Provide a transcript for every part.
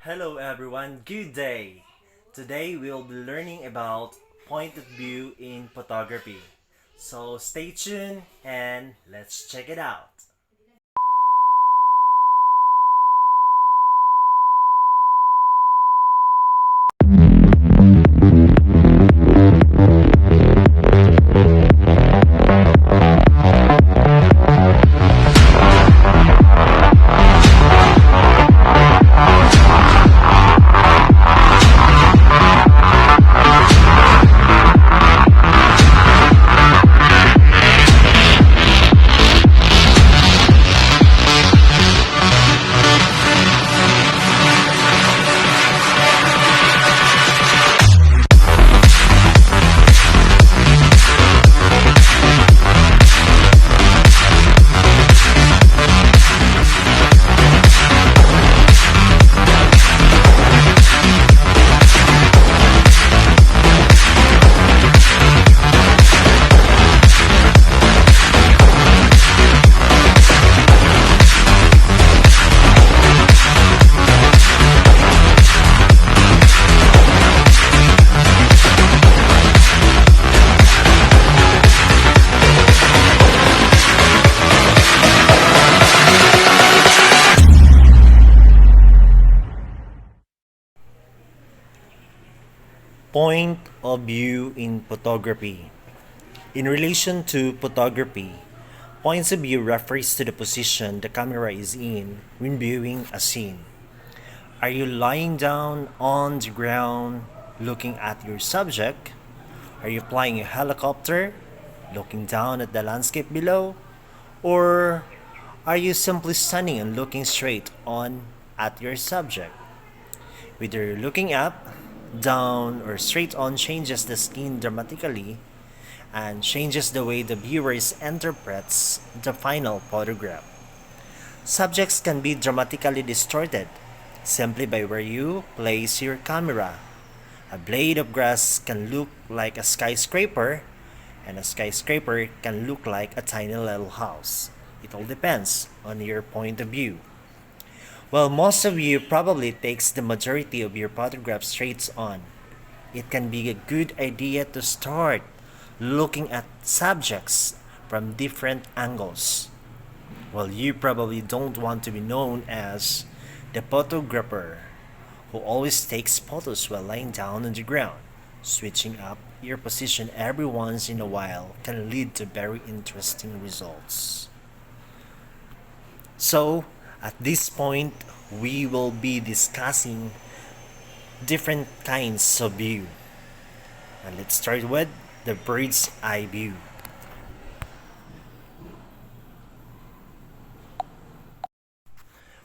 Hello everyone, good day! Today we'll be learning about point of view in photography. So stay tuned and let's check it out. Point of view in photography. In relation to photography, points of view refers to the position the camera is in when viewing a scene. Are you lying down on the ground looking at your subject? Are you flying a helicopter looking down at the landscape below? Or are you simply standing and looking straight on at your subject? Whether you're looking up, down, or straight on changes the scene dramatically and changes the way the viewers interprets the final photograph. Subjects can be dramatically distorted simply by where you place your camera. A blade of grass can look like a skyscraper, and a skyscraper can look like a tiny little house. It all depends on your point of view. Well, most of you probably takes the majority of your photograph straight on. It can be a good idea to start looking at subjects from different angles. Well, you probably don't want to be known as the photographer who always takes photos while lying down on the ground. Switching up your position every once in a while can lead to very interesting results. So, at this point, we will be discussing different kinds of view. And let's start with the bird's eye view.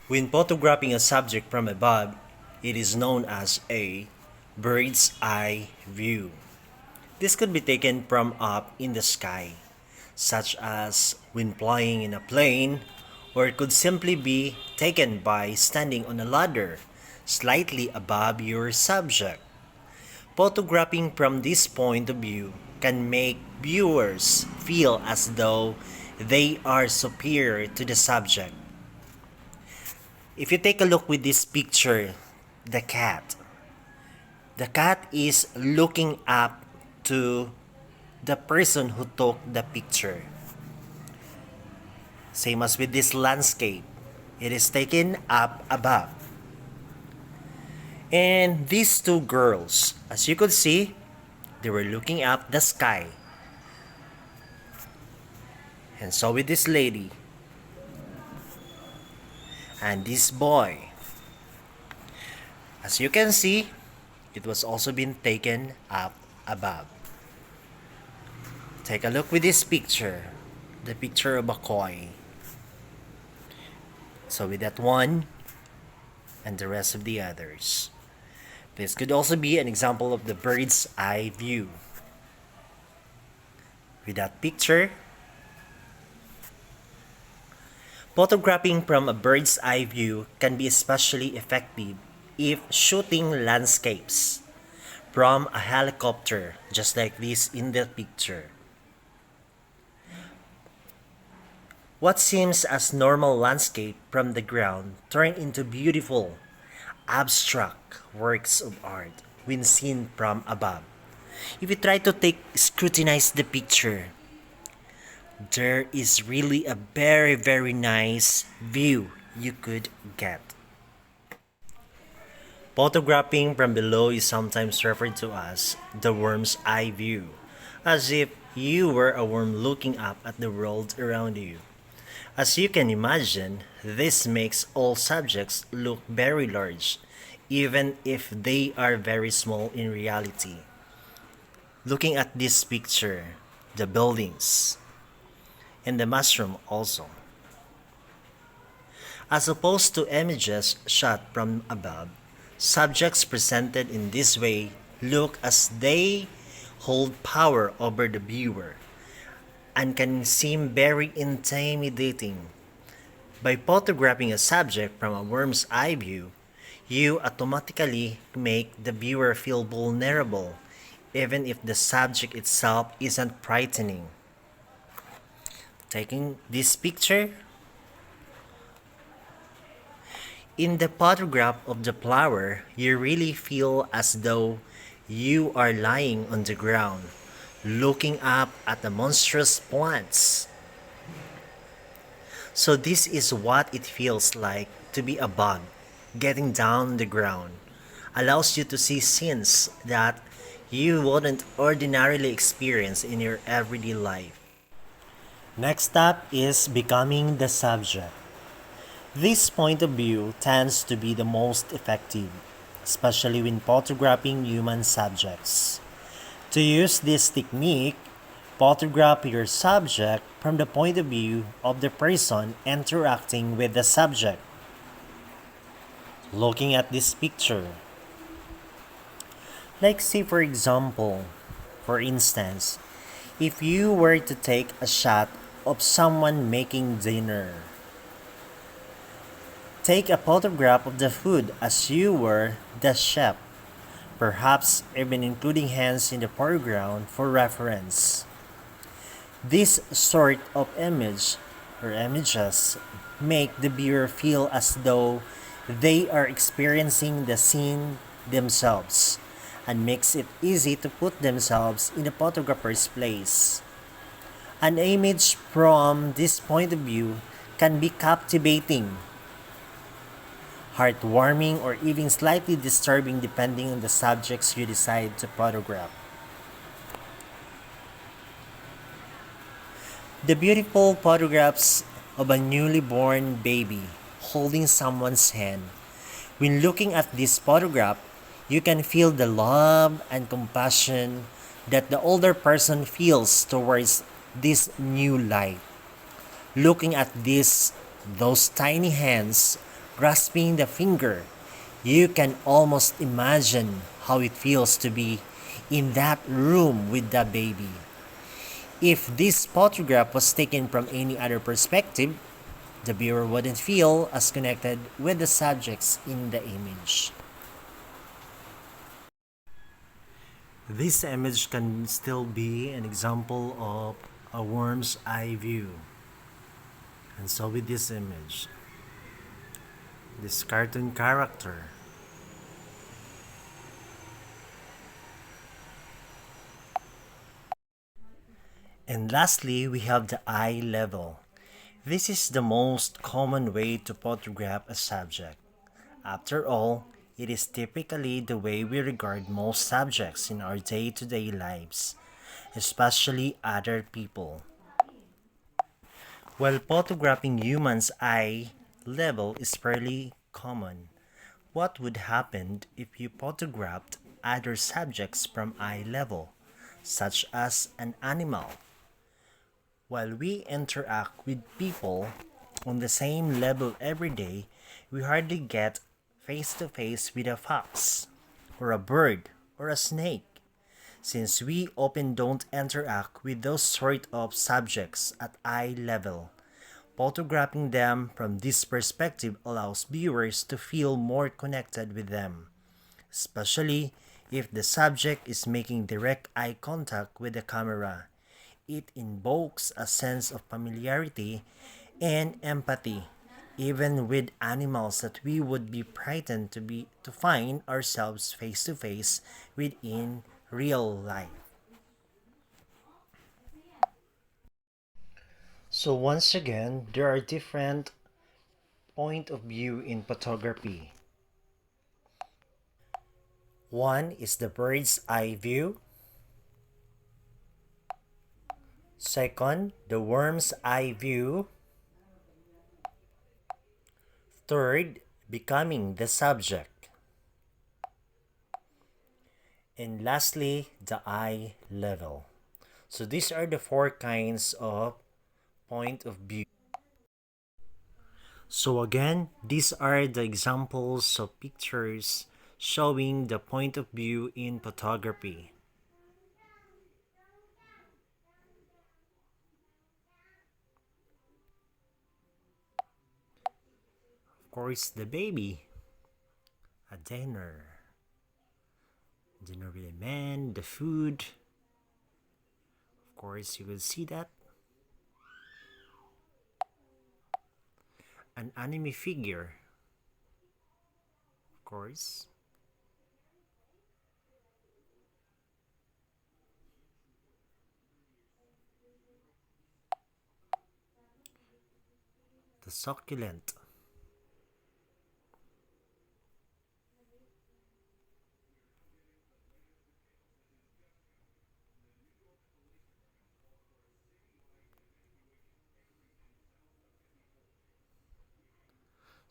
When photographing a subject from above, it is known as a bird's eye view. This could be taken from up in the sky, such as when flying in a plane, or it could simply be taken by standing on a ladder slightly above your subject. Photographing from this point of view can make viewers feel as though they are superior to the subject. If you take a look with this picture, the cat. The cat is looking up to the person who took the picture. Same as with this landscape, it is taken up above. And these two girls, as you could see, they were looking up the sky. And so with this lady and this boy. As you can see, it was also been taken up above. Take a look with this picture, the picture of a koi. So with that one and the rest of the others. This could also be an example of the bird's eye view. With that picture, photographing from a bird's eye view can be especially effective if shooting landscapes from a helicopter, just like this in the picture. What seems as normal landscape from the ground turn into beautiful abstract works of art when seen from above. If you try to scrutinize the picture, there is really a very nice view you could get. Photographing from below is sometimes referred to as the worm's eye view, as if you were a worm looking up at the world around you. As you can imagine, this makes all subjects look very large, even if they are very small in reality. Looking at this picture, the buildings, and the mushroom also. As opposed to images shot from above, subjects presented in this way look as they hold power over the viewer and can seem very intimidating. By photographing a subject from a worm's eye view, you automatically make the viewer feel vulnerable, even if the subject itself isn't frightening. Taking this picture, in the photograph of the flower, you really feel as though you are lying on the ground, looking up at the monstrous plants. So this is what it feels like to be a bug, getting down the ground. Allows you to see scenes that you wouldn't ordinarily experience in your everyday life. Next up is becoming the subject. This point of view tends to be the most effective, especially when photographing human subjects. To use this technique, photograph your subject from the point of view of the person interacting with the subject. Looking at this picture. Like say for instance, if you were to take a shot of someone making dinner. Take a photograph of the food as you were the chef, perhaps even including hands in the foreground for reference. This sort of images make the viewer feel as though they are experiencing the scene themselves and makes it easy to put themselves in the photographer's place. An image from this point of view can be captivating, heartwarming, or even slightly disturbing depending on the subjects you decide to photograph. The beautiful photographs of a newly born baby holding someone's hand. When looking at this photograph, you can feel the love and compassion that the older person feels towards this new life. Looking at those tiny hands grasping the finger, you can almost imagine how it feels to be in that room with the baby. If this photograph was taken from any other perspective, the viewer wouldn't feel as connected with the subjects in the image. This image can still be an example of a worm's eye view. And so with this image, this cartoon character, and lastly, we have the eye level. This is the most common way to photograph a subject. After all, it is typically the way we regard most subjects in our day-to-day lives, especially other people. While photographing humans' eye level is fairly common, what would happen if you photographed other subjects from eye level, such as an animal? While we interact with people on the same level every day, we hardly get face to face with a fox, or a bird, or a snake, since we often don't interact with those sort of subjects at eye level. Photographing them from this perspective allows viewers to feel more connected with them, especially if the subject is making direct eye contact with the camera. It invokes a sense of familiarity and empathy even with animals that we would be frightened to find ourselves face to face with in real life. So once again, there are different point of view in photography. One is the bird's eye view. Second, the worm's eye view. Third, becoming the subject. And lastly, the eye level. So these are the four kinds of point of view. So again, these are the examples of pictures showing the point of view in photography. Of course, the baby, a dinner with a man, the food. Of course, you will see that. An anime figure, of course. The succulent.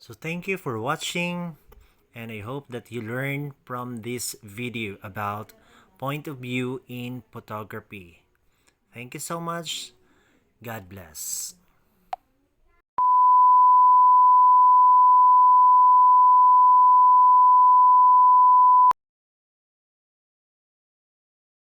So thank you for watching, and I hope that you learn from this video about point of view in photography. Thank you so much. God bless.